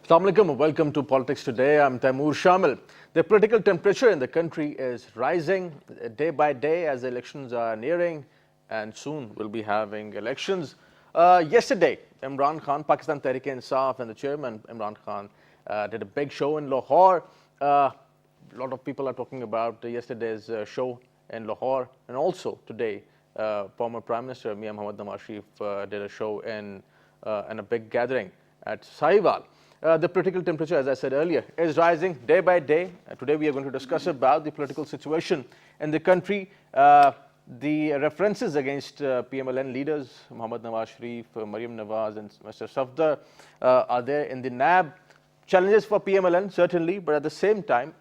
Assalamu alaikum, welcome to Politics Today. I'm Taimur Shamil. The political temperature in the country is rising day by day as the elections are nearing, and soon we'll be having elections. Yesterday, Imran Khan, Pakistan Tehreek-e-Insaf, and the chairman Imran Khan did a big show in Lahore. A lot of people are talking about yesterday's show in Lahore, and also today, former Prime Minister Mian Mohammad Nawaz Sharif did a show in a big gathering at Sahiwal. The political temperature, as I said earlier, is rising day by day. Today we are going to discuss about the political situation in the country. The references against PML N leaders, Mohammad Nawaz Sharif, Maryam Nawaz and Mr. Safdar are there in the NAB. Challenges for PML N, certainly, but at the same time,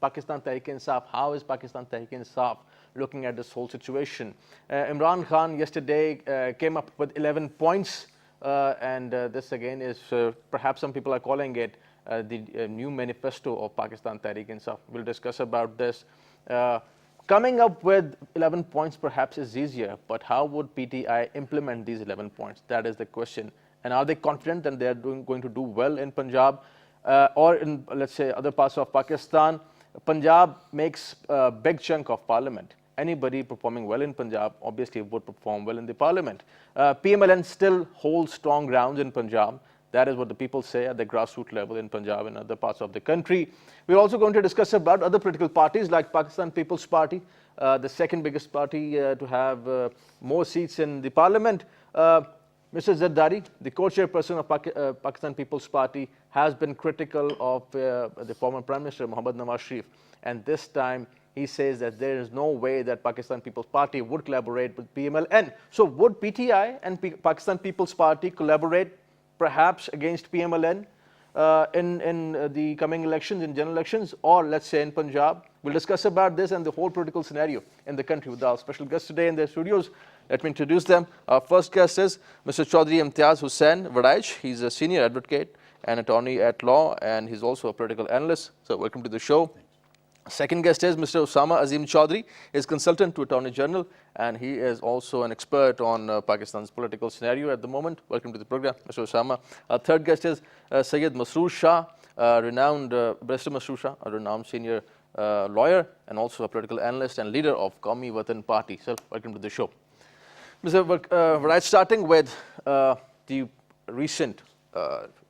Pakistan Tehreek-e-Insaf, how is Pakistan Tehreek-e-Insaf looking at this whole situation? Imran Khan yesterday came up with 11 points. This again is perhaps some people are calling it the new manifesto of Pakistan Tehreek-e-Insaf. We'll discuss about this. Coming up with 11 points perhaps is easier, but how would PTI implement these 11 points? That is the question. And are they confident that they are going to do well in Punjab or in, let's say, other parts of Pakistan? Punjab makes a big chunk of parliament. Anybody performing well in Punjab obviously would perform well in the parliament. PML N still holds strong grounds in Punjab. That is what the people say at the grassroots level in Punjab and other parts of the country. We're also going to discuss about other political parties like Pakistan People's Party, the second biggest party to have more seats in the parliament. Mr. Zardari, the co-chairperson of Pakistan People's Party, has been critical of the former Prime Minister Mohammad Nawaz Sharif, and this time he says that there is no way that Pakistan People's Party would collaborate with PML N. So would PTI and Pakistan People's Party collaborate perhaps against PML N in the coming elections, in general elections, or let's say in Punjab? We'll discuss about this and the whole political scenario in the country with our special guests today in their studios. Let me introduce them. Our first guest is Mr. Chaudhry Imtiaz Hussain Warriach. He's a senior advocate and attorney at law, and he's also a political analyst. So welcome to the show. Second guest is Mr. Osama Azeem Chaudhry, is consultant to Attorney General, and he is also an expert on Pakistan's political scenario at the moment. Welcome to the program, Mr. Osama. Our third guest is Syed Masroor Shah, renowned Barrister Masroor Shah, a renowned senior lawyer and also a political analyst and leader of Qawmi Watan Party. Sir, welcome to the show. Mr. Warriach, starting with the recent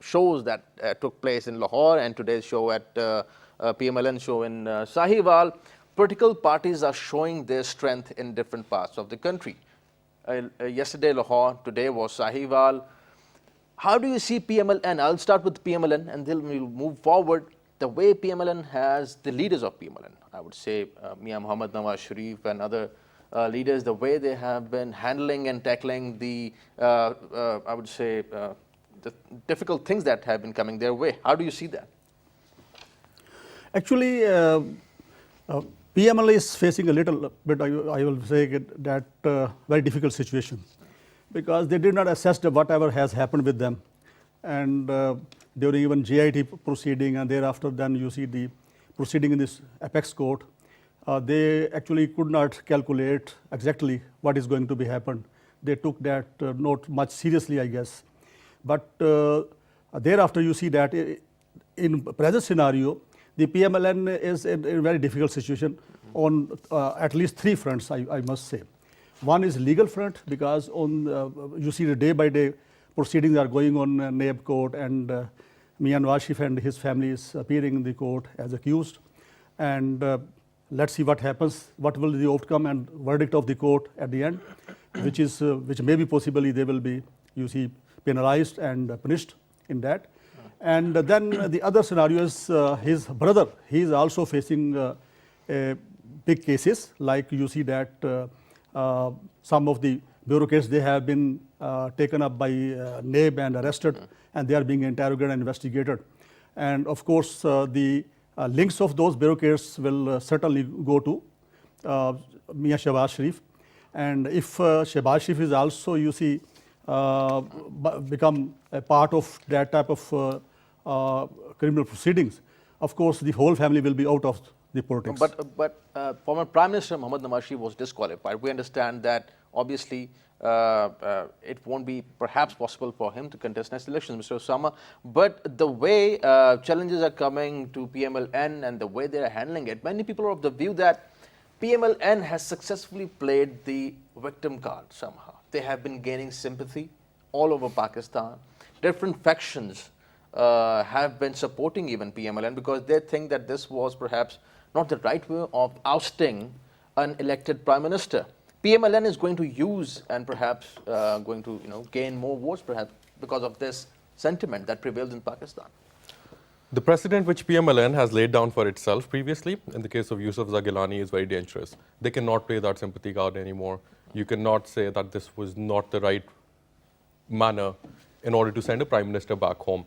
shows that took place in Lahore and today's show at PML N show in Sahiwal, political parties are showing their strength in different parts of the country. Yesterday Lahore, today was Sahiwal. How do you see PML N? I'll start with PML N and then we'll move forward. The way PML N has the leaders of PML N, I would say Mian Mohammad Nawaz Sharif and other leaders, the way they have been handling and tackling the, I would say, the difficult things that have been coming their way. How do you see that? Actually, PML is facing a little bit, I will say that very difficult situation, because they did not assess whatever has happened with them, and during even JIT proceeding, and thereafter then you see the proceeding in this apex court, they actually could not calculate exactly what is going to be happened. They took that not much seriously, I guess. But thereafter you see that in present scenario, the PML N is in a very difficult situation on at least three fronts, I must say. One is legal front, because on you see the day by day proceedings are going on NAB court, and Mian Nawaz Sharif and his family is appearing in the court as accused. And let's see what happens, what will the outcome and verdict of the court at the end, which maybe possibly they will be, you see, penalized and punished in that. And then the other scenario is his brother. He is also facing big cases, like you see that some of the bureaucrats, they have been taken up by NAB and arrested, and they are being interrogated and investigated. And of course, the links of those bureaucrats will certainly go to Mian Shehbaz Sharif. And if Shehbaz Sharif is also, you see, become a part of that type of criminal proceedings, of course the whole family will be out of the politics. But former Prime Minister Mohammad Nawaz was disqualified. We understand that obviously it won't be perhaps possible for him to contest next elections, Mr. Osama. But the way challenges are coming to PML N and the way they are handling it, many people are of the view that PML N has successfully played the victim card somehow. They have been gaining sympathy all over Pakistan. Different factions have been supporting even PMLN because they think that this was perhaps not the right way of ousting an elected prime minister. PMLN is going to use and perhaps going to gain more votes perhaps because of this sentiment that prevails in Pakistan. The precedent which PMLN has laid down for itself previously, in the case of Yusuf Zagilani, is very dangerous. They cannot play that sympathy card anymore. You cannot say that this was not the right manner in order to send a prime minister back home.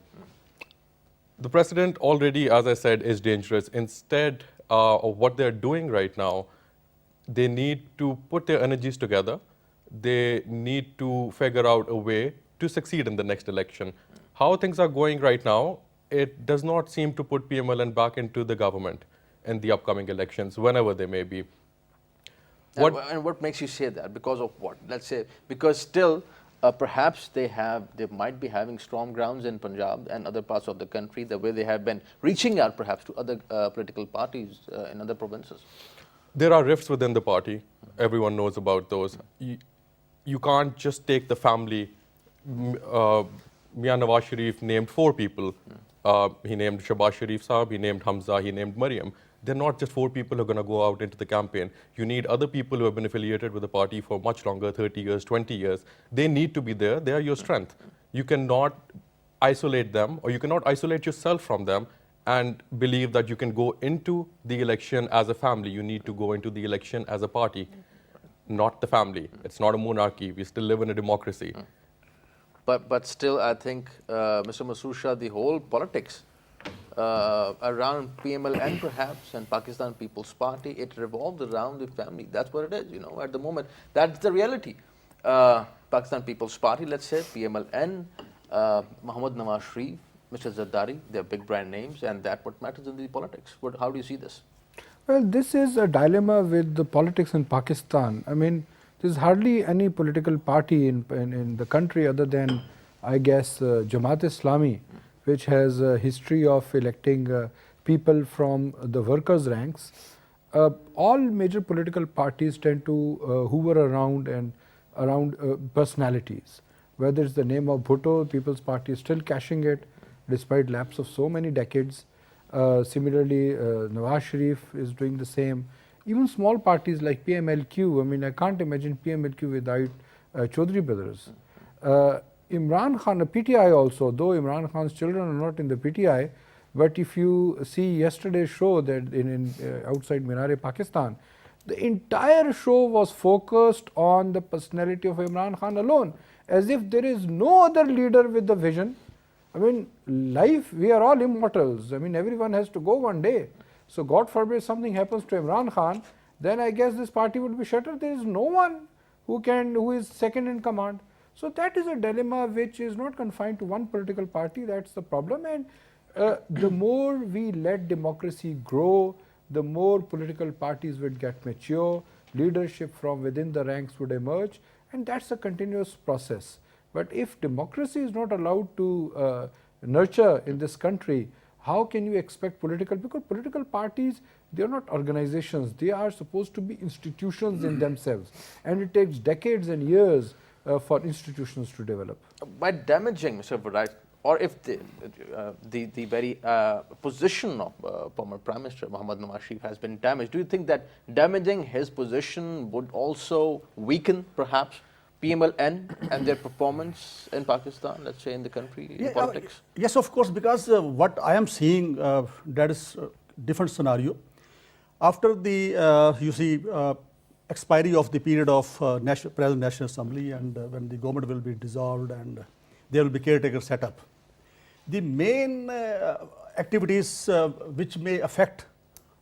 The precedent already, as I said, is dangerous. Instead of what they're doing right now, they need to put their energies together. They need to figure out a way to succeed in the next election. How things are going right now, it does not seem to put PMLN back into the government in the upcoming elections, whenever they may be. And what makes you say that? Because of what? Let's say, because still perhaps they might be having strong grounds in Punjab and other parts of the country, the way they have been reaching out perhaps to other political parties in other provinces. There are rifts within the party. Everyone knows about those. You can't just take the family. Mian Nawaz Sharif named 4 people. He named Shahbaz Sharif Saab, he named Hamza, he named Maryam. They're not just 4 people who are going to go out into the campaign. You need other people who have been affiliated with the party for much longer, 30 years, 20 years. They need to be there. They are your strength. You cannot isolate them, or you cannot isolate yourself from them and believe that you can go into the election as a family. You need to go into the election as a party, not the family. It's not a monarchy. We still live in a democracy. But still, I think, Mr. Masroor Shah, the whole politics around PML N perhaps and Pakistan People's Party, it revolves around the family. That's what it is, at the moment. That's the reality. Pakistan People's Party, let's say, PML N, Mohammad Nawaz Sharif, Mr. Zardari, they're big brand names, and that's what matters in the politics. How do you see this? Well, this is a dilemma with the politics in Pakistan. I mean, there's hardly any political party in the country other than, I guess, Jamaat-e-Islami, which has a history of electing people from the workers' ranks. All major political parties tend to hover around personalities. Whether it's the name of Bhutto, People's Party is still cashing it despite lapse of so many decades. Similarly, Nawaz Sharif is doing the same. Even small parties like PMLQ, I mean, I can't imagine PMLQ without Chaudhry brothers. Imran Khan, PTI also, though Imran Khan's children are not in the PTI, but if you see yesterday's show that in outside Minar-e Pakistan, the entire show was focused on the personality of Imran Khan alone, as if there is no other leader with the vision. I mean, life, we are all immortals. I mean, everyone has to go one day. So God forbid something happens to Imran Khan, then I guess this party would be shuttered. There is no one who is second in command. So that is a dilemma which is not confined to one political party. That's the problem. And the more we let democracy grow, the more political parties would get mature, leadership from within the ranks would emerge, and that's a continuous process. But if democracy is not allowed to nurture in this country, how can you expect because political parties, they are not organizations, they are supposed to be institutions in themselves, and it takes decades and years for institutions to develop. By damaging, Mr. Warriach, or if the very position of former Prime Minister Mohammad Nawaz Sharif has been damaged, do you think that damaging his position would also weaken perhaps PML N and their performance in Pakistan, let's say in the country, in politics? Yes, of course, because what I am seeing, that is a different scenario. After the, expiry of the period of present National Assembly and when the government will be dissolved and there will be caretaker set up, the main activities which may affect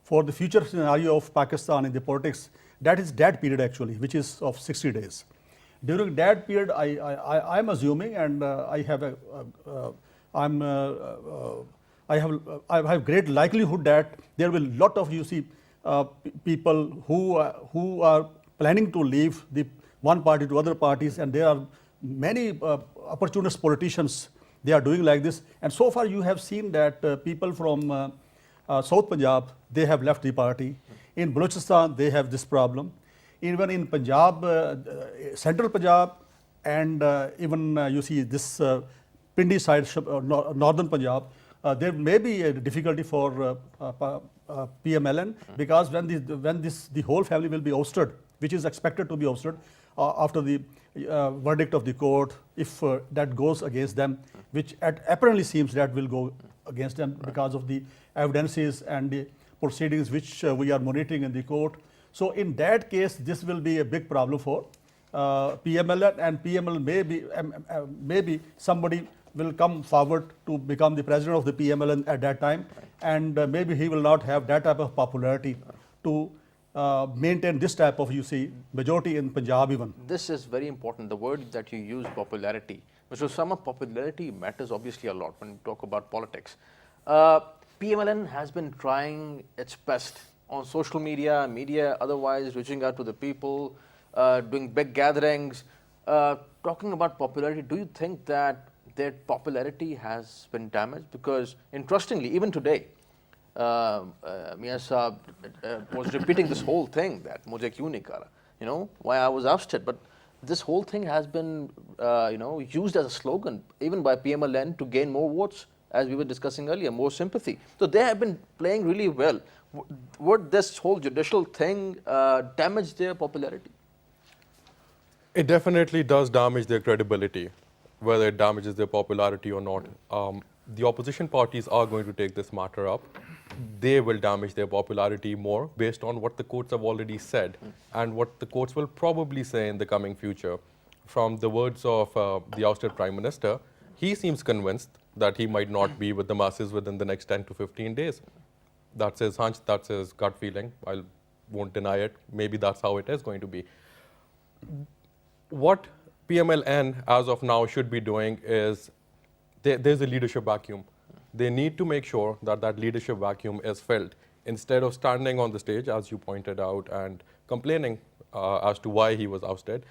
for the future scenario of Pakistan in the politics, that is that period actually, which is of 60 days. During that period, I'm assuming, and I have I'm I have great likelihood that there will lot of people who are planning to leave the one party to other parties, and there are many opportunist politicians. They are doing like this, and so far you have seen that people from South Punjab, they have left the party. In Balochistan, they have this problem. Even in Punjab, central Punjab, and even you see this Pindi side, northern Punjab, there may be a difficulty for PML N, because when the whole family will be ousted, which is expected to be ousted after the verdict of the court, if that goes against them, which apparently seems that will go against them because of the evidences and the proceedings which we are monitoring in the court. So in that case, this will be a big problem for PML, and PML maybe somebody will come forward to become the president of the PML at that time, and maybe he will not have that type of popularity to maintain this type of, majority in Punjab even. This is very important, the word that you use, popularity. Mr. Osama, popularity matters obviously a lot when you talk about politics. PMLN has been trying its best on social media, otherwise reaching out to the people, doing big gatherings, talking about popularity. Do you think that their popularity has been damaged? Because interestingly, even today, Mia Saab was repeating this whole thing that mujhe kyun nahi kara, why I was ousted. But this whole thing has been used as a slogan even by PMLN to gain more votes, as we were discussing earlier, more sympathy. So they have been playing really well. Would this whole judicial thing damage their popularity? It definitely does damage their credibility, whether it damages their popularity or not. The opposition parties are going to take this matter up. They will damage their popularity more based on what the courts have already said and what the courts will probably say in the coming future. From the words of the ousted Prime Minister, he seems convinced that he might not be with the masses within the next 10 to 15 days. That's his hunch, that's his gut feeling. I won't deny it. Maybe that's how it is going to be. What PMLN as of now should be doing is there's a leadership vacuum. They need to make sure that that leadership vacuum is filled. Instead of standing on the stage, as you pointed out, and complaining as to why he was ousted,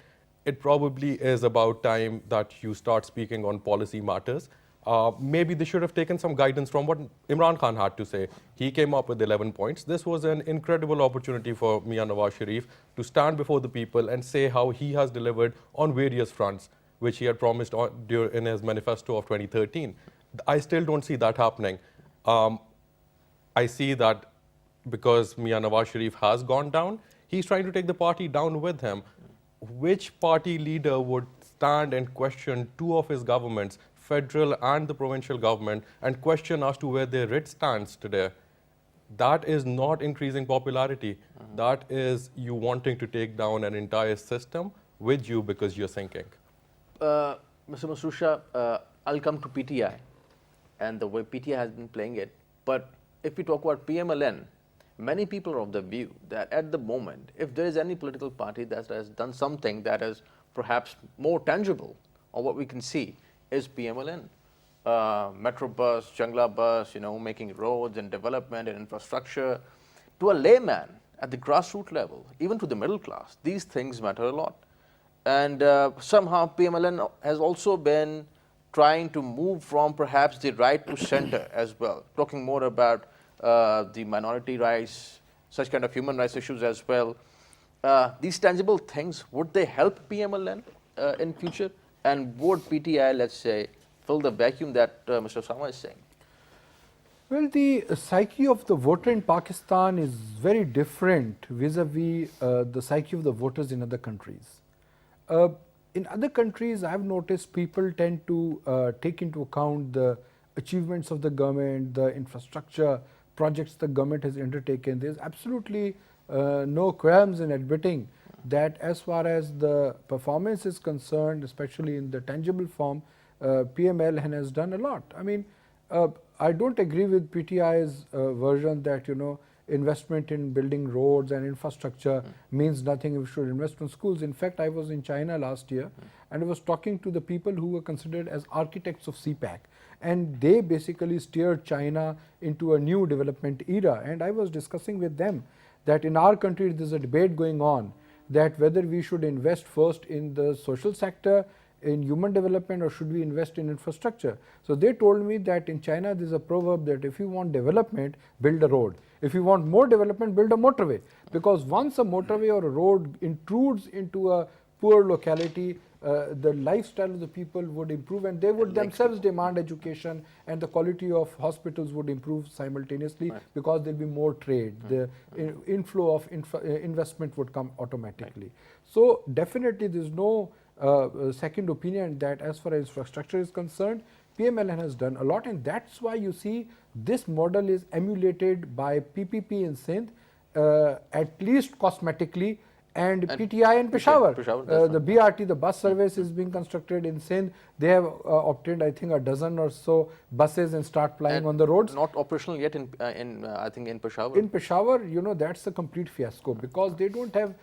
it probably is about time that you start speaking on policy matters. Maybe they should have taken some guidance from what Imran Khan had to say. He came up with 11 points. This was an incredible opportunity for Mia Nawaz Sharif to stand before the people and say how he has delivered on various fronts, which he had promised in his manifesto of 2013. I still don't see that happening. I see that because Mia Nawaz Sharif has gone down, he's trying to take the party down with him. Which party leader would stand and question two of his governments, federal and the provincial government, and question as to where their writ stands today? That is not increasing popularity. That is you wanting to take down an entire system with you because you're sinking. Mr. Masroor Shah, I'll come to PTI and the way PTI has been playing it. But if we talk about PMLN, many people are of the view that at the moment, if there is any political party that has done something that is perhaps more tangible, or what we can see, is PMLN. Metro bus, Jangla bus, making roads and development and infrastructure. To a layman at the grassroots level, even to the middle class, these things matter a lot. And somehow PMLN has also been trying to move from perhaps the right to center as well, talking more about the minority rights, such kind of human rights issues as well. These tangible things, would they help PMLN in future? And would PTI, let's say, fill the vacuum that Mr. Osama is saying? Well, the psyche of the voter in Pakistan is very different vis-a-vis the psyche of the voters in other countries. In other countries, I have noticed people tend to take into account the achievements of the government, the infrastructure projects the government has undertaken. There's absolutely no qualms in admitting that as far as the performance is concerned, especially in the tangible form, PML has done a lot. I mean, I don't agree with PTI's version that, investment in building roads and infrastructure means nothing. We should invest in schools. In fact, I was in China last year and I was talking to the people who were considered as architects of CPAC, and they basically steered China into a new development era. And I was discussing with them that in our country there is a debate going on that whether we should invest first in the social sector, in human development, or should we invest in infrastructure. So they told me that in China there is a proverb that if you want development, build a road. If you want more development, build a motorway. Because once a motorway or a road intrudes into a poor locality, the lifestyle of the people would improve, and they would themselves demand education, and the quality of hospitals would improve simultaneously because there will be more trade. The inflow of investment would come automatically. So definitely there is no second opinion that as far as infrastructure is concerned, PML N has done a lot, and that's why you see this model is emulated by PPP in Sindh, at least cosmetically, and PTI in Peshawar. The BRT, the bus service, is being constructed in Sindh. They have obtained, I think, a dozen or so buses and start flying on the roads. Not operational yet I think in Peshawar. In Peshawar, you know, that's a complete fiasco because they don't have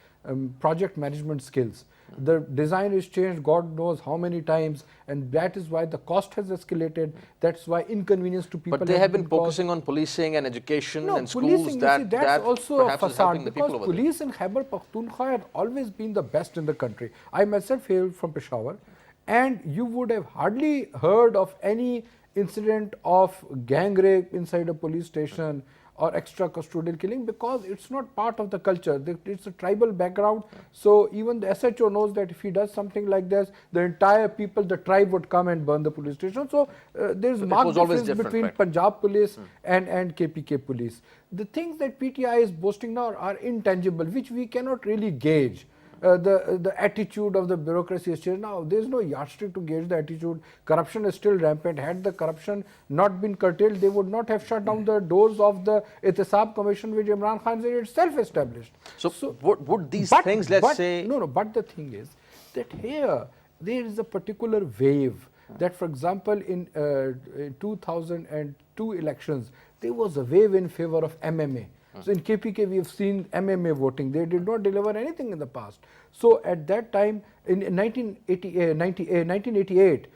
project management skills. The design is changed God knows how many times, and that is why the cost has escalated. That's why inconvenience to people. But they have been focusing on policing and education and schools. That's also a facade, because police police in Khyber Pakhtunkhwa have always been the best in the country. I myself hail from Peshawar, and you would have hardly heard of any incident of gang rape inside a police station or extra custodial killing, because it's not part of the culture. It's a tribal background. So even the SHO knows that if he does something like this, the entire people, the tribe would come and burn the police station. So there's marked difference between Punjab police and KPK police. The things that PTI is boasting now are intangible, which we cannot really gauge. The attitude of the bureaucracy has changed. Now, there is no yardstick to gauge the attitude. Corruption is still rampant. Had the corruption not been curtailed, they would not have shut down the doors of the Ihtisab Commission, which Imran Khan itself established. So would these things, let's say... No, but the thing is that here, there is a particular wave that, for example, in 2002 elections, there was a wave in favor of MMA. So in KPK we have seen MMA voting. They did not deliver anything in the past. So at that time, in 1988,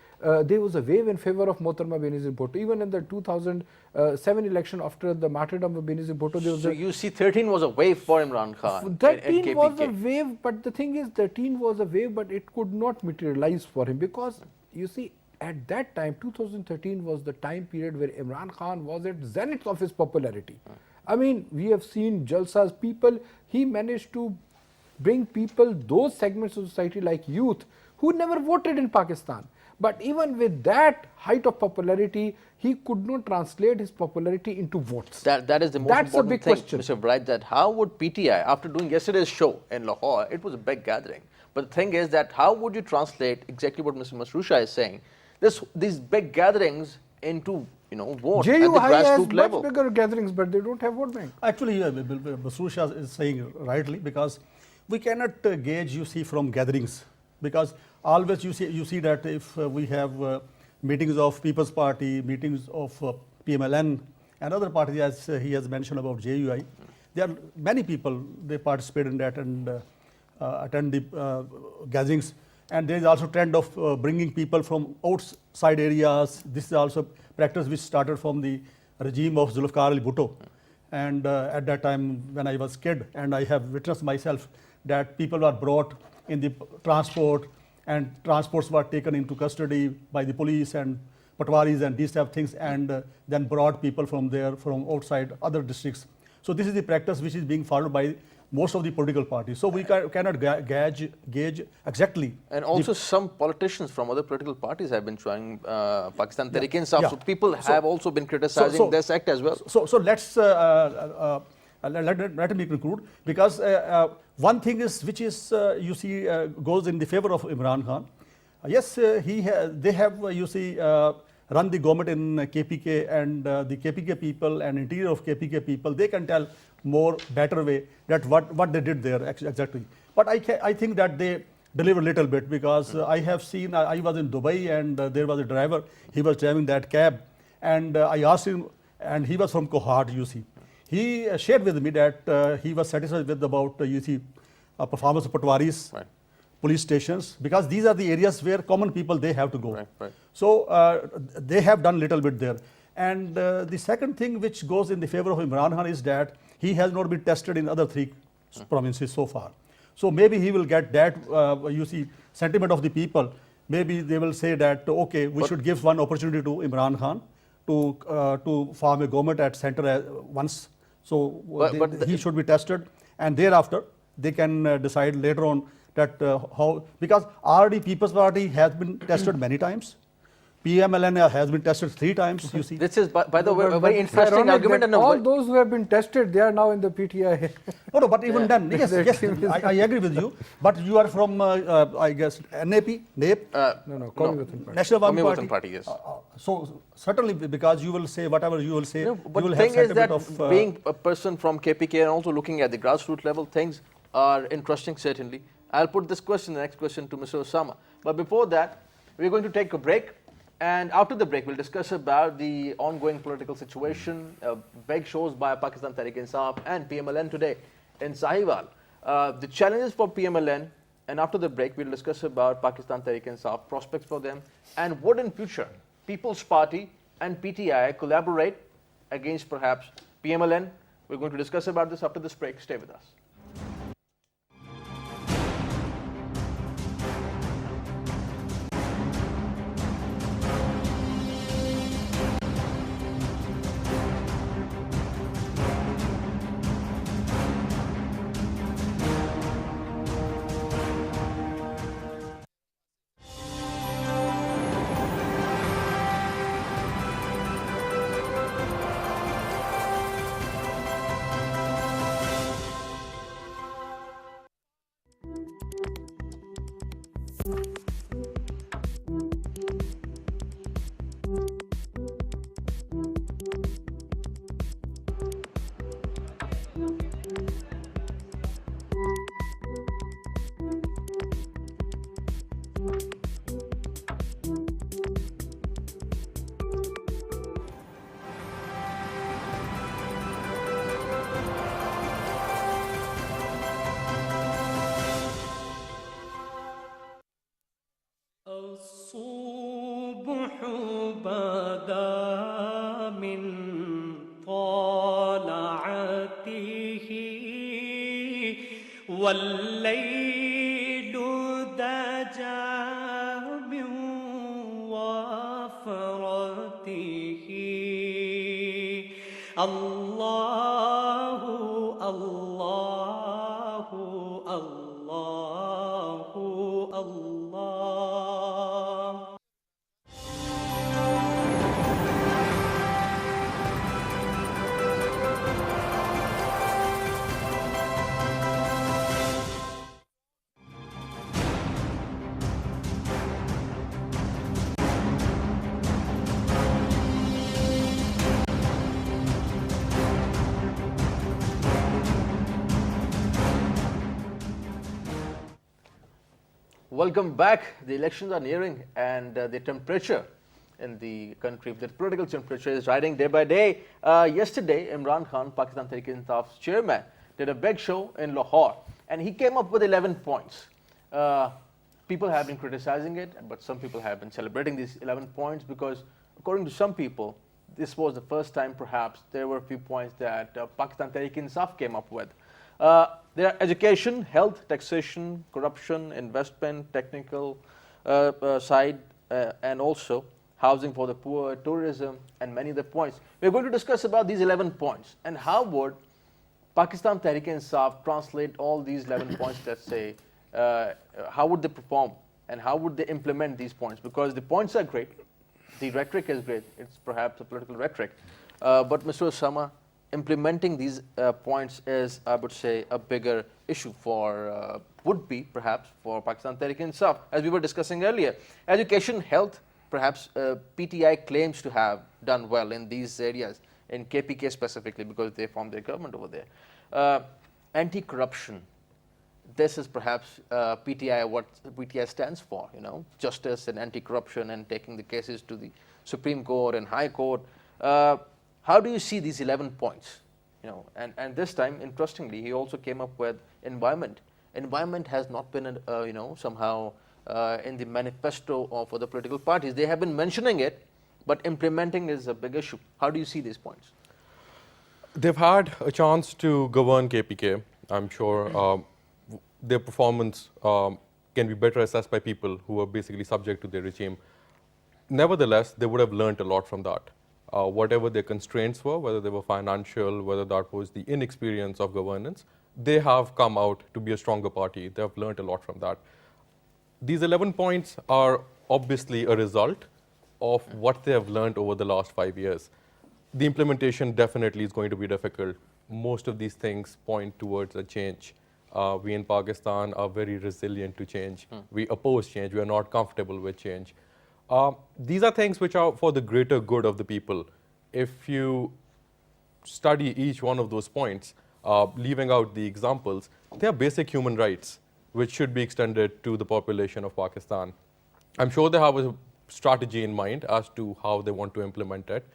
there was a wave in favor of Mohtarma Benazir Bhutto. Even in the 2007 election, after the martyrdom of Benazir Bhutto, there was you see 13 was a wave for Imran Khan. 13 was a wave, but the thing is, 13 was a wave, but it could not materialize for him, because you see, at that time, 2013 was the time period where Imran Khan was at zenith of his popularity. I mean, we have seen Jalsa's people. He managed to bring people, those segments of society like youth, who never voted in Pakistan. But even with that height of popularity, he could not translate his popularity into votes. That is the most important thing, Mr. Bright, that how would PTI, after doing yesterday's show in Lahore, it was a big gathering. But the thing is that how would you translate exactly what Mr. Masroor is saying, these big gatherings into vote at the grassroots level? Much bigger gatherings, but they don't have vote bank. Actually, Masroor is saying rightly, because we cannot gauge, you see, from gatherings, because always you see that if we have meetings of People's Party, meetings of PML N and other parties, as he has mentioned about JUI, there are many people, they participate in that and attend the gatherings. And there is also trend of bringing people from outside areas. This is also practice which started from the regime of Zulfikar Ali Bhutto. And at that time, when I was a kid, and I have witnessed myself that people were brought in the transport, and transports were taken into custody by the police and patwaris and these type of things, and then brought people from there, from outside other districts. So this is the practice which is being followed by most of the political parties. So we cannot gauge exactly. And also some politicians from other political parties have been trying Pakistan Tehreek-e-Insaf. So people have also been criticizing this act as well. So let's let me conclude, because one thing is which is you see goes in the favor of Imran Khan. Yes, they have you see run the government in KPK, and the KPK people and interior of KPK people, they can tell more better way that what they did there exactly. But I think that they deliver a little bit, because I have seen, I was in Dubai, and there was a driver, he was driving that cab, and I asked him, and he was from Kohad, you see. he shared with me that he was satisfied with about you see performance of Patwaris, Right. police stations, because these are the areas where common people they have to go. Right, right. So they have done little bit there. And the second thing which goes in the favor of Imran Khan is that he has not been tested in other three provinces so far. So maybe he will get that you see sentiment of the people. Maybe they will say that okay, we should give one opportunity to Imran Khan to form a government at center once. So he should be tested, and thereafter they can decide later on that how, because already People's Party has been tested many times. PML N has been tested 3 times, you see. This is, by the way, a But very it's interesting ironic argument. that And a all ve- those who have been tested, they are now in the PTI. No, but even then, yes, I agree with you. But you are from, I guess, NAB, No, call me within party. National Awami Communist Party. Party, yes. So certainly, because you will say whatever you will say, No, you but will the have thing is that sentiment of being a person from KPK and also looking at the grassroots level, things are interesting, certainly. I'll put this question, the next question, to Mr. Osama. But before that, we're going to take a break. And after the break, we'll discuss about the ongoing political situation, big shows by Pakistan Tehreek-e-Insaf and PML N today in Sahiwal. The challenges for PML N, and after the break, we'll discuss about Pakistan Tehreek-e-Insaf, prospects for them, and would in future People's Party and PTI collaborate against perhaps PML N. We're going to discuss about this after this break. Stay with us. الصبح بدا من طلعته والليل دجى من وفرته الله الله الله الله. Welcome back. The elections are nearing, and the temperature in the country, the political temperature is rising day by day. Yesterday, Imran Khan, Pakistan Tehreek-e-Insaf's chairman, did a big show in Lahore, and he came up with 11 points. People have been criticizing it, but some people have been celebrating these 11 points because, according to some people, this was the first time perhaps there were a few points that Pakistan Tehreek-e-Insaf came up with. There are education, health, taxation, corruption, investment, technical side, and also housing for the poor, tourism, and many other points. We're going to discuss about these 11 points and how would Pakistan Tehreek-e-Insaf translate all these 11 points, let's say, how would they perform and how would they implement these points? Because the points are great, the rhetoric is great, it's perhaps a political rhetoric, but Mr. Osama, implementing these points is, I would say, a bigger issue for, would be perhaps for Pakistan Tehreek-e-Insaf, as we were discussing earlier. Education, health, perhaps PTI claims to have done well in these areas, in KPK specifically, because they formed their government over there. Anti-corruption, this is perhaps PTI, what PTI stands for, you know, justice and anti-corruption and taking the cases to the Supreme Court and High Court. How do you see these 11 points? And this time, interestingly, he also came up with environment. Environment has not been, somehow in the manifesto of other political parties. They have been mentioning it, but implementing is a big issue. How do you see these points? They've had a chance to govern KPK. I'm sure their performance can be better assessed by people who are basically subject to their regime. Nevertheless, they would have learned a lot from that. Whatever their constraints were, whether they were financial, whether that was the inexperience of governance, they have come out to be a stronger party. They have learned a lot from that. These 11 points are obviously a result of what they have learned over the last 5 years. The implementation definitely is going to be difficult. Most of these things point towards a change. We in Pakistan are very resilient to change. We oppose change. We are not comfortable with change. These are things which are for the greater good of the people. If you study each one of those points, leaving out the examples, they are basic human rights which should be extended to the population of Pakistan. I'm sure they have a strategy in mind as to how they want to implement it.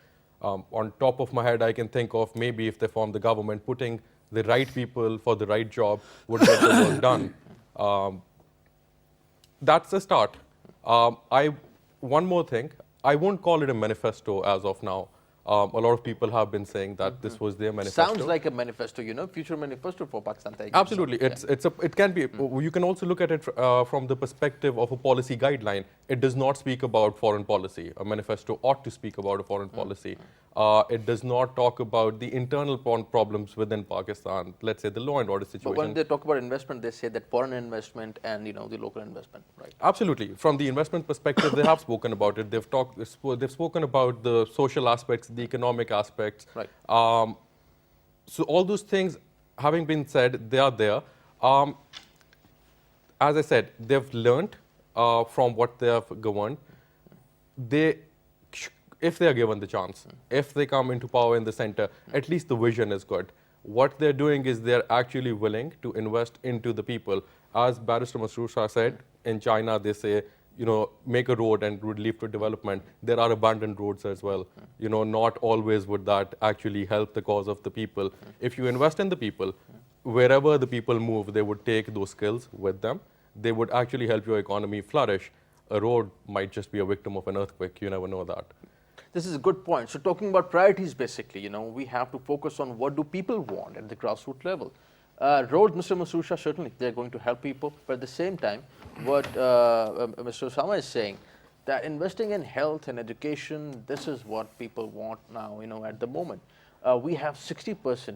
On top of my head, I can think of maybe if they form the government, putting the right people for the right job would get the work done. That's a start. One more thing, I won't call it a manifesto as of now. A lot of people have been saying that this was their manifesto. Sounds like a manifesto, future manifesto for Pakistan. Absolutely, it can be. You can also look at it from the perspective of a policy guideline. It does not speak about foreign policy. A manifesto ought to speak about a foreign policy. It does not talk about the internal problems within Pakistan. Let's say the law and order situation. But when they talk about investment, they say that foreign investment and the local investment, right? Absolutely. From the investment perspective, they have spoken about it. They've spoken about the social aspects, the economic aspects. Right. So all those things having been said, they are there. As I said, they've learned from what they have governed. If they are given the chance, if they come into power in the center, at least the vision is good. What they're doing is they're actually willing to invest into the people. As Barrister Masroor Shah said, in China they say, make a road and would lead to development. There are abandoned roads as well. Not always would that actually help the cause of the people. If you invest in the people, wherever the people move, they would take those skills with them. They would actually help your economy flourish. A road might just be a victim of an earthquake. You never know that. This is a good point. So talking about priorities, basically, we have to focus on what do people want at the grassroots level. Roads, Mr. Masroor Shah, certainly they're going to help people, but at the same time, what Mr. Osama is saying, that investing in health and education, this is what people want now, at the moment. We have 60%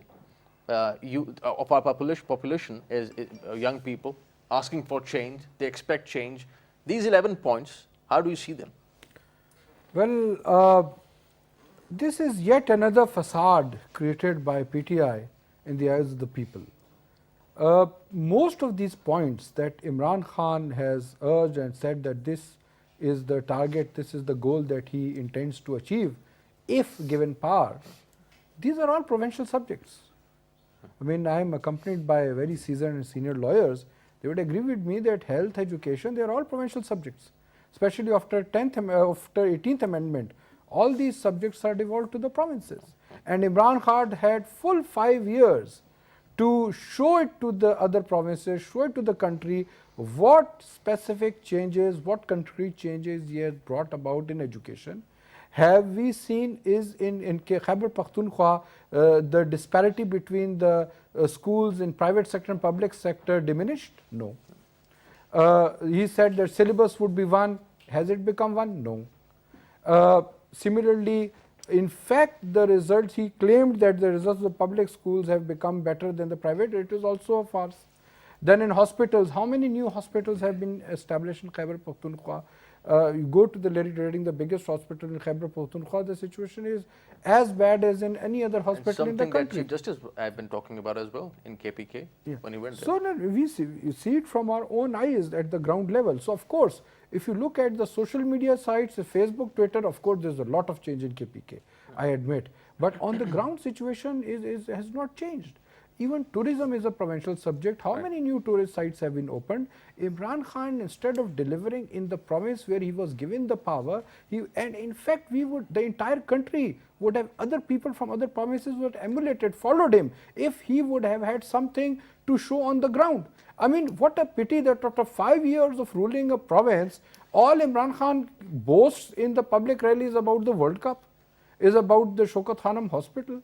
of our population is young people asking for change. They expect change. These 11 points, how do you see them? Well, this is yet another facade created by PTI in the eyes of the people. Most of these points that Imran Khan has urged and said that this is the target, this is the goal that he intends to achieve if given power, these are all provincial subjects. I mean, I am accompanied by very seasoned and senior lawyers. They would agree with me that health, education, they are all provincial subjects. Especially after 18th Amendment, all these subjects are devolved to the provinces. And Imran Khan had full 5 years to show it to the other provinces, show it to the country, what specific changes, what concrete changes he has brought about in education. Have we seen is in Khyber Pakhtunkhwa, the disparity between the schools in private sector and public sector diminished? No. He said that syllabus would be one. Has it become one? No. Similarly, in fact, the results, he claimed that the results of the public schools have become better than the private. It is also a farce. Then in hospitals, how many new hospitals have been established in Khyber Pakhtunkhwa? You go to the the biggest hospital in Khyber Pakhtunkhwa, the situation is as bad as in any other hospital in the country. Something that Chief Justice I've been talking about as well in KPK when he went there. So we see it from our own eyes at the ground level. So of course, if you look at the social media sites, Facebook, Twitter, of course there's a lot of change in KPK, I admit. But on the ground situation has not changed. Even tourism is a provincial subject. How many new tourist sites have been opened? Imran Khan, instead of delivering in the province where he was given the power, and in fact, the entire country would have other people from other provinces would have emulated, followed him, if he would have had something to show on the ground. I mean, what a pity that after 5 years of ruling a province, all Imran Khan boasts in the public rallies about the World Cup, is about the Shaukat Khanum Hospital.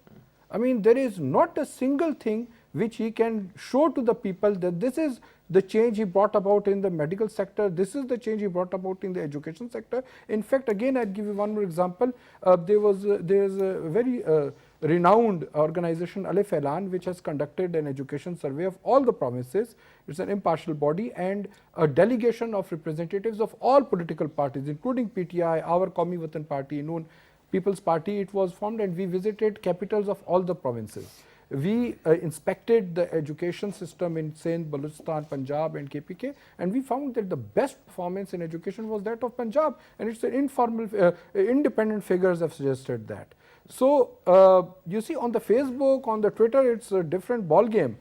I mean, there is not a single thing which he can show to the people that this is the change he brought about in the medical sector, this is the change he brought about in the education sector. In fact, again, I'd give you one more example. There is a very renowned organization, Alif Elan, which has conducted an education survey of all the provinces. It's an impartial body, and a delegation of representatives of all political parties, including PTI, our Qaumi Watan Party, Noon People's Party, it was formed, and we visited capitals of all the provinces. We inspected the education system in Sindh, Balochistan, Punjab and KPK, and we found that the best performance in education was that of Punjab, and it's an informal, independent figures have suggested that. So, you see, on the Facebook, on the Twitter, it's a different ball game.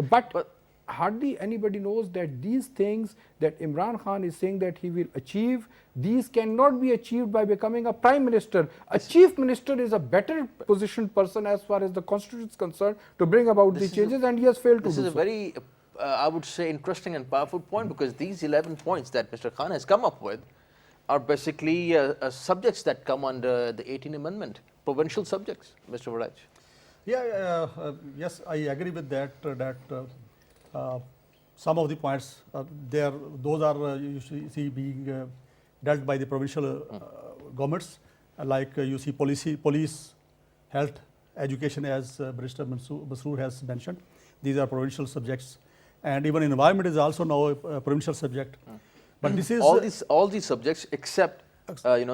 But hardly anybody knows that these things that Imran Khan is saying that he will achieve, these cannot be achieved by becoming a prime minister. A chief minister is a better positioned person as far as the constitution is concerned to bring about the changes, and he has failed to do so. This is a very, I would say, interesting and powerful point, because these 11 points that Mr. Khan has come up with are basically subjects that come under the 18th Amendment, provincial subjects, Mr. Warriach. Yeah, yes, I agree with that. Some of the points those are you see being dealt by the provincial governments, like you see police, health, education, as Barrister Masroor has mentioned. These are provincial subjects, and even environment is also now a provincial subject. But this is all these subjects except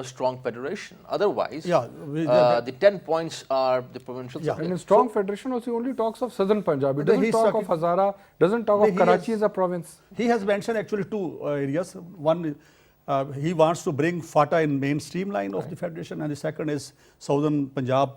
strong federation. Otherwise, yeah, the 10 points are the provincial subjects. And in strong federation also, he only talks of southern Punjab. He doesn't talk of Hazara, doesn't talk of Karachi as a province. He has mentioned actually two areas. One, he wants to bring FATA in mainstream line of the federation, and the second is southern Punjab.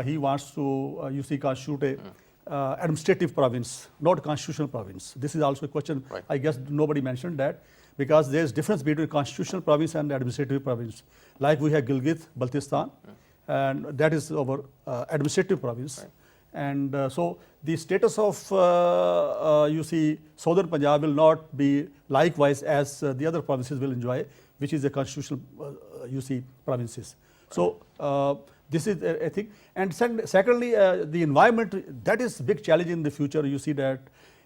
He wants to constitute a administrative province, not constitutional province. This is also a question. Right. I guess nobody mentioned that, because there is difference between constitutional province and administrative province. Like we have Gilgit, Baltistan, and that is our administrative province. Right. And so the status of southern Punjab will not be likewise as the other provinces will enjoy, which is the constitutional provinces. So this is a thing. And secondly, the environment, that is a big challenge in the future. You see that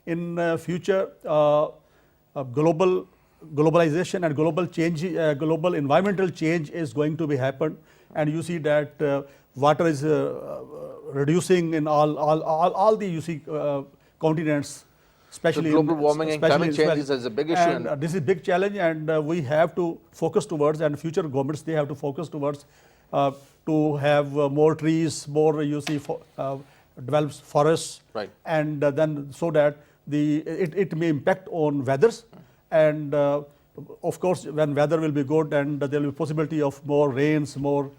in future globalization and global change, global environmental change is going to be happen, and you see that water is reducing in all the continents, especially so global warming and climate change is a big issue. And this is a big challenge, and we have to focus towards, and future governments, they have to focus towards to have more trees, more develops forests, right. And then so that it may impact on weathers. And of course, when weather will be good, and there will be possibility of more rains, more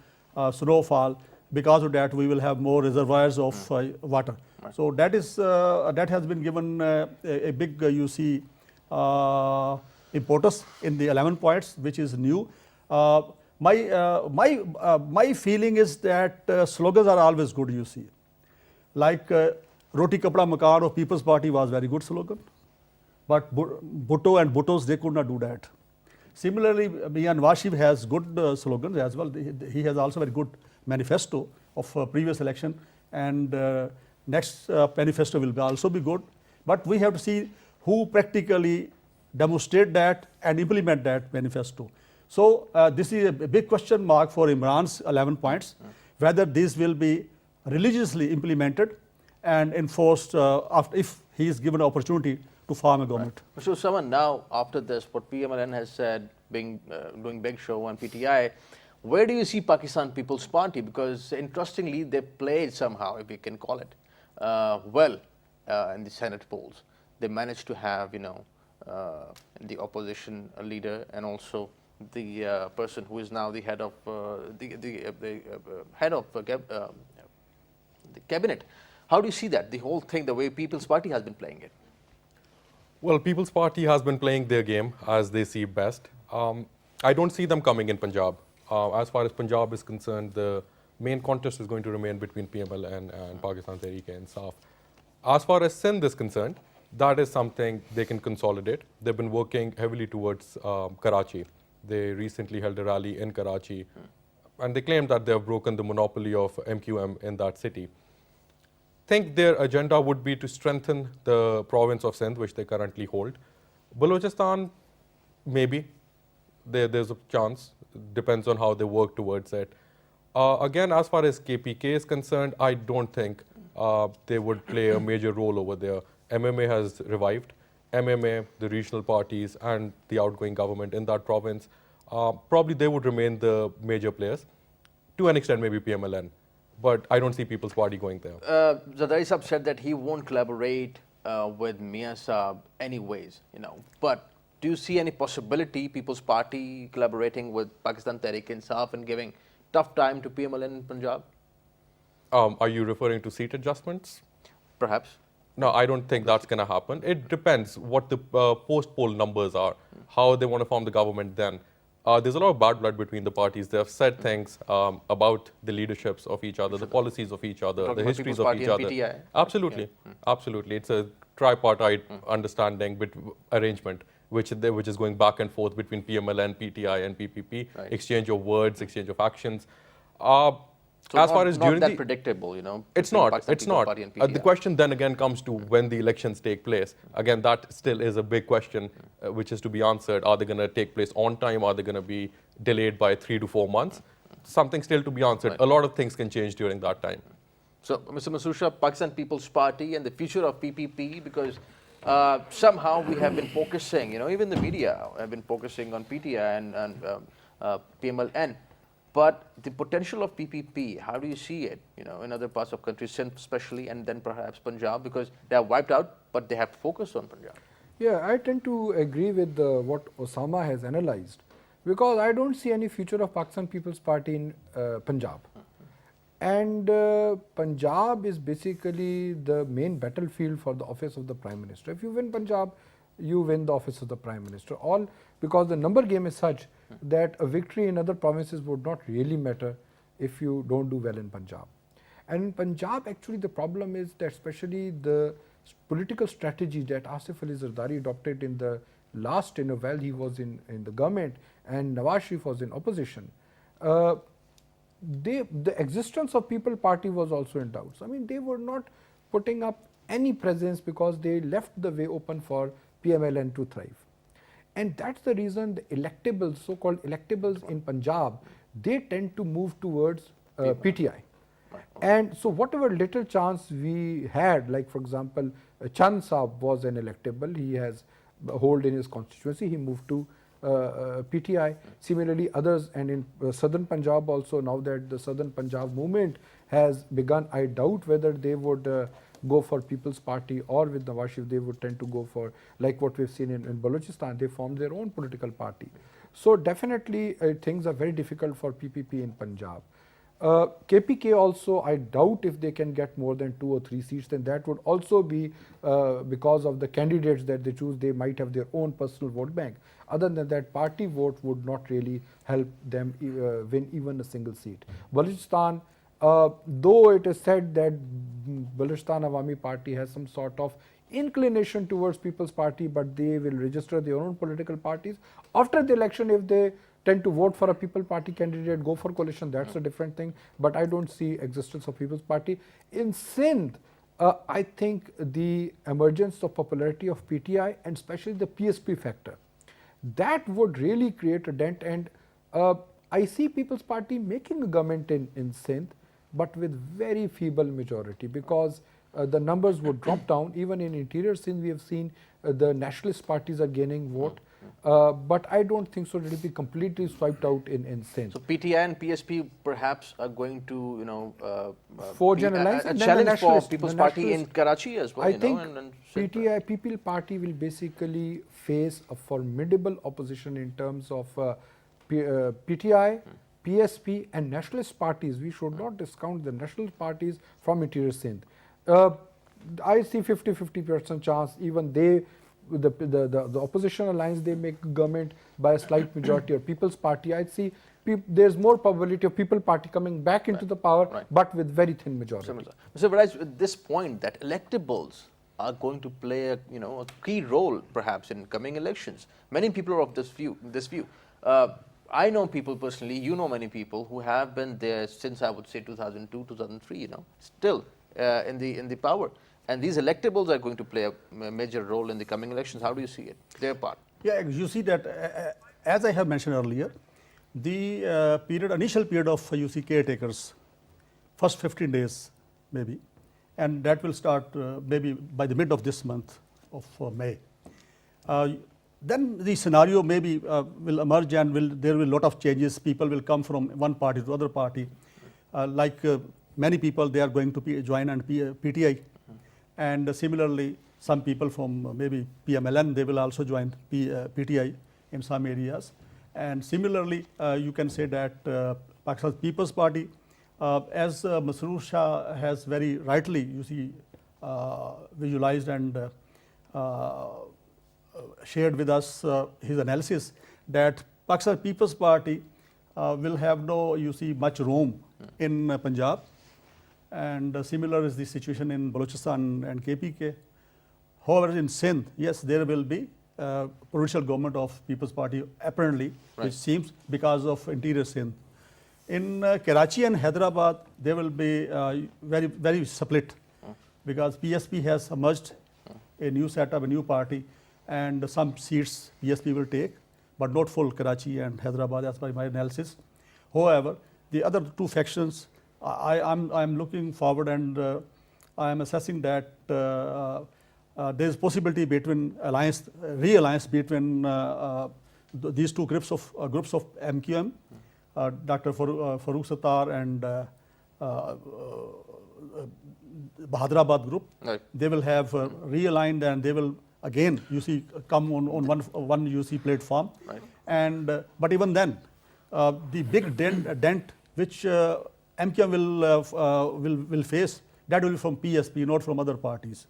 snowfall, because of that we will have more reservoirs of water. Right. So that is that has been given a big importance in the 11 points, which is new. My feeling is that slogans are always good. You see, like Roti Kapda Makan of People's Party was very good slogan. But Bhutto and Bhuttos, they could not do that. Similarly, Mian Washif has good slogans as well. He has also very good manifesto of previous election, and next manifesto will also be good. But we have to see who practically demonstrate that and implement that manifesto. So this is a big question mark for Imran's 11 points, whether these will be religiously implemented and enforced if he is given an opportunity to form a government. Right. Mr. Osama, now after this, what PML N has said, doing big show on PTI, where do you see Pakistan People's Party? Because interestingly, they played somehow, if you can call it, well in the Senate polls. They managed to have, the opposition leader and also the person who is now the head of the cabinet. How do you see that, the whole thing, the way People's Party has been playing it? Well, People's Party has been playing their game as they see best. I don't see them coming in Punjab. As far as Punjab is concerned, the main contest is going to remain between PML N and Pakistan Tehreek-e-Insaf. As far as Sindh is concerned, that is something they can consolidate. They've been working heavily towards Karachi. They recently held a rally in Karachi, and they claim that they have broken the monopoly of MQM in that city. Think their agenda would be to strengthen the province of Sindh, which they currently hold. Balochistan, maybe. There's a chance. Depends on how they work towards it. Again, as far as KPK is concerned, I don't think they would play a major role over there. MMA has revived. MMA, the regional parties, and the outgoing government in that province, probably they would remain the major players. To an extent, maybe PML N. But I don't see People's Party going there. Zardari Saab said that he won't collaborate with Mia Saab anyways, But do you see any possibility People's Party collaborating with Pakistan Tehreek-e-Insaf and giving tough time to PML in Punjab? Are you referring to seat adjustments? Perhaps. No, I don't think that's going to happen. It depends what the post-poll numbers are, how they want to form the government then. There's a lot of bad blood between the parties. They have said things about the leaderships of each other, the policies of each other, the histories of each other. PTI. Absolutely, absolutely. It's a tripartite understanding, arrangement, which is going back and forth between PML and PTI and PPP. Right. Exchange of words, exchange of actions. So as not, far as not during that the predictable, It's between not. Pakistan It's People's not. Party and PTI. The question then again comes to when the elections take place. Again, that still is a big question, which is to be answered. Are they going to take place on time? Are they going to be delayed by 3 to 4 months? Something still to be answered. Right. A lot of things can change during that time. So, Mr. Masroor Shah, Pakistan People's Party and the future of PPP, because somehow we have been focusing, even the media have been focusing on PTI and PML N. But the potential of PPP, how do you see it, in other parts of countries, Sindh especially, and then perhaps Punjab, because they are wiped out, but they have focused on Punjab? Yeah, I tend to agree with what Osama has analyzed, because I don't see any future of Pakistan People's Party in Punjab. And Punjab is basically the main battlefield for the office of the Prime Minister. If you win Punjab, you win the office of the Prime Minister. All because the number game is such that a victory in other provinces would not really matter if you don't do well in Punjab. And in Punjab, actually, the problem is that especially the political strategy that Asif Ali Zardari adopted in the last, while he was in the government and Nawaz Sharif was in opposition, the existence of People Party was also in doubt. I mean, they were not putting up any presence because they left the way open for PML N to thrive. And that's the reason the electables, so-called electables in Punjab, they tend to move towards PTI. And so whatever little chance we had, like for example, Chand Saab was an electable, he has a hold in his constituency, he moved to PTI. Similarly, others, and in southern Punjab also, now that the southern Punjab movement has begun, I doubt whether they would go for People's Party or with Nawaz Sharif, they would tend to go for, like what we've seen in Balochistan, they formed their own political party. So definitely things are very difficult for PPP in Punjab. KPK also, I doubt if they can get more than 2 or 3 seats, then that would also be because of the candidates that they choose, they might have their own personal vote bank. Other than that, party vote would not really help them win even a single seat. Balochistan, though it is said that Balochistan Awami Party has some sort of inclination towards People's Party, but they will register their own political parties. After the election, if they tend to vote for a People Party candidate, go for coalition, that's a different thing. But I don't see existence of People's Party. In Sindh, I think the emergence of popularity of PTI and especially the PSP factor, that would really create a dent. And I see People's Party making a government in Sindh, but with very feeble majority, because the numbers would drop down. Even in interior Sindh, we have seen the nationalist parties are gaining vote. But I don't think so. It will be completely swiped out in Sindh. So PTI and PSP perhaps are going to forge be an alliance, a and then challenge the for nationalists, People's the Party in nationalists, Karachi as well. I think and Sindh. PTI, People Party will basically face a formidable opposition in terms of PTI, PSP and nationalist parties. We should not discount the nationalist parties from interior Sindh. I see 50-50% chance even they, the opposition alliance, they make government by a slight majority, or People's Party, I see there's more probability of People Party coming back into the power, but with very thin majority. Mr. Warriach, at this point, that electables are going to play a a key role perhaps in coming elections. Many people are of this view. I know people personally. You know many people who have been there since, I would say, 2002, 2003. Still in the power, and these electables are going to play a major role in the coming elections. How do you see it? Their part. Yeah, you see that as I have mentioned earlier, the initial period of caretakers, first 15 days maybe, and that will start maybe by the mid of this month of May. Then the scenario maybe will emerge, and there will be a lot of changes. People will come from one party to other party. Like many people, they are going to join and PTI, and similarly some people from maybe PML N, they will also join PTI in some areas. And similarly, you can say that Pakistan People's Party, as Masroor Shah has very rightly, visualized and shared with us his analysis, that Pakistan People's Party will have no, much room in Punjab, and similar is the situation in Balochistan and KPK. However, in Sindh, yes, there will be provincial government of People's Party apparently, which seems because of interior Sindh. In Karachi and Hyderabad, there will be very, very split, because PSP has emerged a new setup, a new party, and some seats PSP will take, but not full Karachi and Hyderabad as per my analysis. However, the other two factions, I'm looking forward, and I am assessing that there is possibility between re-alliance between these two groups of MQM, Dr. Farooq Sattar and Bahadrabad group. They will have realigned, and they will again come on one platform. And but even then, the big dent which MQM will face, that will be from PSP, not from other parties.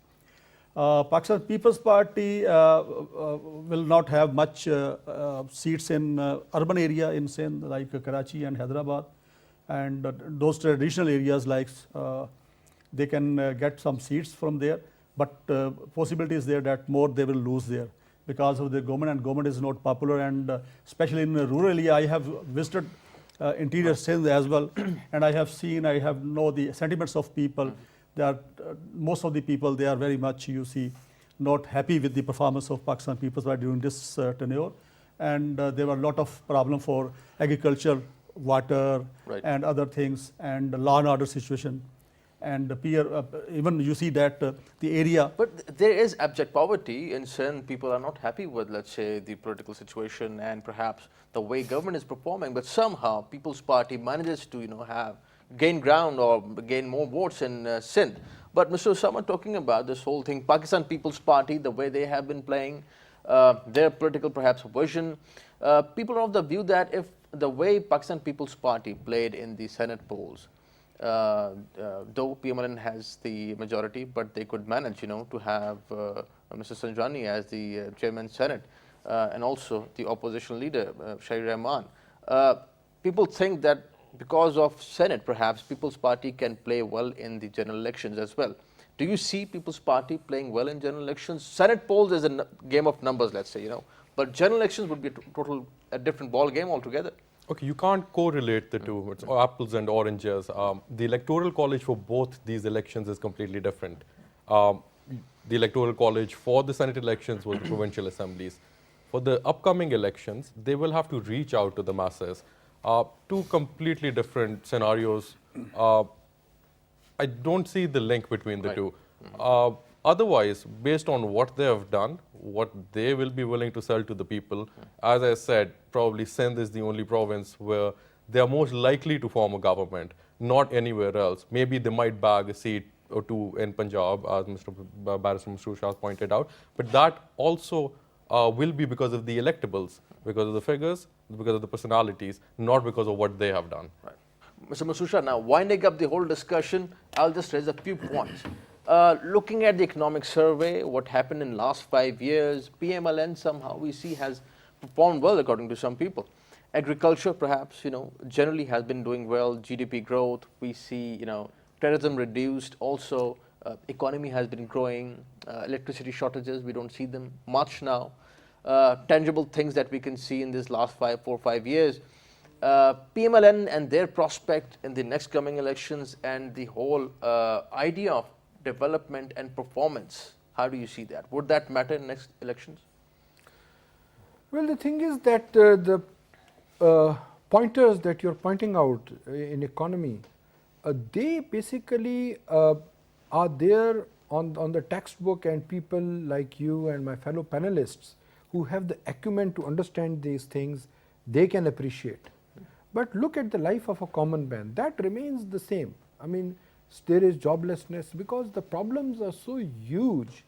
Pakistan People's Party will not have much seats in urban area in Sindh, like Karachi and Hyderabad, and those traditional areas, like they can get some seats from there, but possibility is there that more they will lose there because of the government, and government is not popular, and especially in rural area. I have visited interior Sindh as well, and I have know the sentiments of people. Most of the people, they are very much, not happy with the performance of Pakistan People's Party during this tenure, and there were a lot of problems for agriculture, water, and other things, and law and order situation, and even that the area. But there is abject poverty in Sindh. People are not happy with, let's say, the political situation and perhaps the way government is performing, but somehow People's Party manages to gain ground or gain more votes in Sindh. But Mr. Osama, talking about this whole thing, Pakistan People's Party, the way they have been playing, their political perhaps vision, people are of the view that if the way Pakistan People's Party played in the Senate polls, though PML N has the majority, but they could manage, to have Mr. Sanjani as the chairman Senate, and also the opposition leader, Sharif. People think that because of Senate, perhaps People's Party can play well in the general elections as well. Do you see People's Party playing well in general elections? Senate polls is a game of numbers, let's say, but general elections would be a different ball game altogether. Okay, you can't correlate the two. It's apples and oranges. The electoral college for both these elections is completely different. The electoral college for the Senate elections was the provincial assemblies. For the upcoming elections, they will have to reach out to the masses. Two completely different scenarios. I don't see the link between the two. Otherwise, based on what they have done, what they will be willing to sell to the people, as I said, probably Sindh is the only province where they are most likely to form a government, not anywhere else. Maybe they might bag a seat or two in Punjab, as Barrister Masroor Shah pointed out, but that also will be because of the electables, because of the figures, because of the personalities, not because of what they have done. Mr. Masroor Shah, now winding up the whole discussion, I'll just raise a few points. Looking at the economic survey, what happened in last 5 years, PML N somehow we see has performed well according to some people. Agriculture perhaps, generally has been doing well, GDP growth, we see, terrorism reduced also, economy has been growing, electricity shortages, we don't see them much now. Tangible things that we can see in this last 4 or 5 years. PMLN and their prospect in the next coming elections and the whole idea of development and performance, how do you see that? Would that matter in next elections? Well, the thing is that the pointers that you're pointing out in economy, they basically are there on the textbook, and people like you and my fellow panelists who have the acumen to understand these things, they can appreciate. But look at the life of a common man, that remains the same. I mean, there is joblessness because the problems are so huge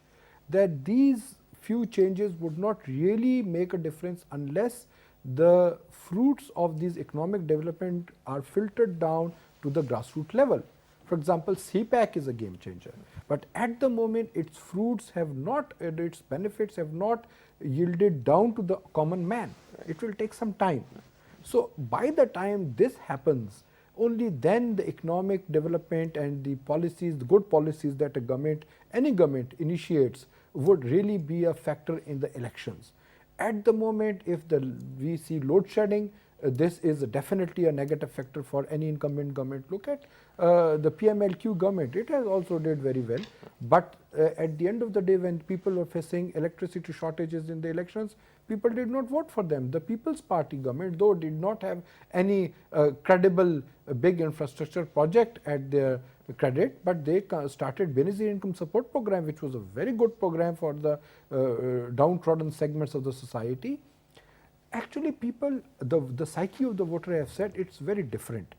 that these few changes would not really make a difference unless the fruits of these economic development are filtered down to the grassroots level. For example, CPAC is a game changer, but at the moment its fruits have not, its benefits have not yielded down to the common man. It will take some time. So by the time this happens, only then the economic development and the policies, the good policies that a government, any government initiates would really be a factor in the elections. At the moment, if we see load shedding, this is definitely a negative factor for any incumbent government. Look at the PMLQ government, it has also did very well. But at the end of the day, when people were facing electricity shortages in the elections, people did not vote for them. The People's Party government, though did not have any credible big infrastructure project at their credit, but they started Benazir Income Support Program, which was a very good program for the downtrodden segments of the society. Actually, people, the psyche of the voter, I have said, it's very different.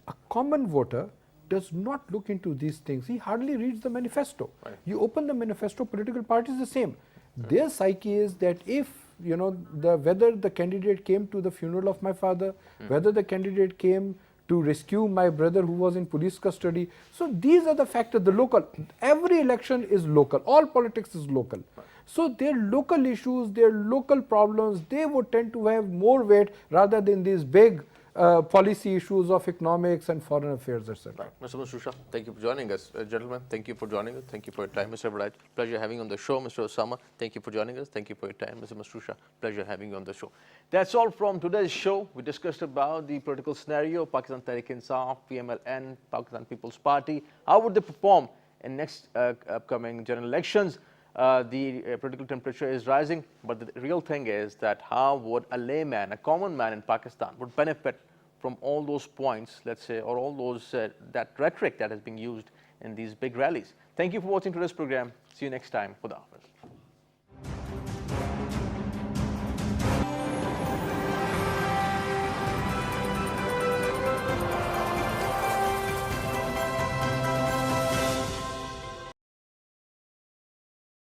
A common voter does not look into these things. He hardly reads the manifesto. Right. You open the manifesto, political parties the same. Their psyche is that if, whether the candidate came to the funeral of my father, whether the candidate came to rescue my brother who was in police custody. So these are the factors, the local, every election is local, all politics is local. So their local issues, their local problems, they would tend to have more weight rather than these big policy issues of economics and foreign affairs, etc. Right. Mr. Masroor, thank you for joining us. Gentlemen, thank you for joining us. Thank you for your time. Mr. Warriach, pleasure having you on the show. Mr. Osama, thank you for joining us. Thank you for your time. Mr. Masroor, pleasure having you on the show. That's all from today's show. We discussed about the political scenario, Pakistan Tehreek-e-Insaf, PML N, Pakistan People's Party. How would they perform in next upcoming general elections? The political temperature is rising, but the real thing is that how would a layman, a common man in Pakistan would benefit from all those points, let's say, or all those that rhetoric that is being used in these big rallies. Thank you for watching today's program. See you next time. Khuda Hafiz.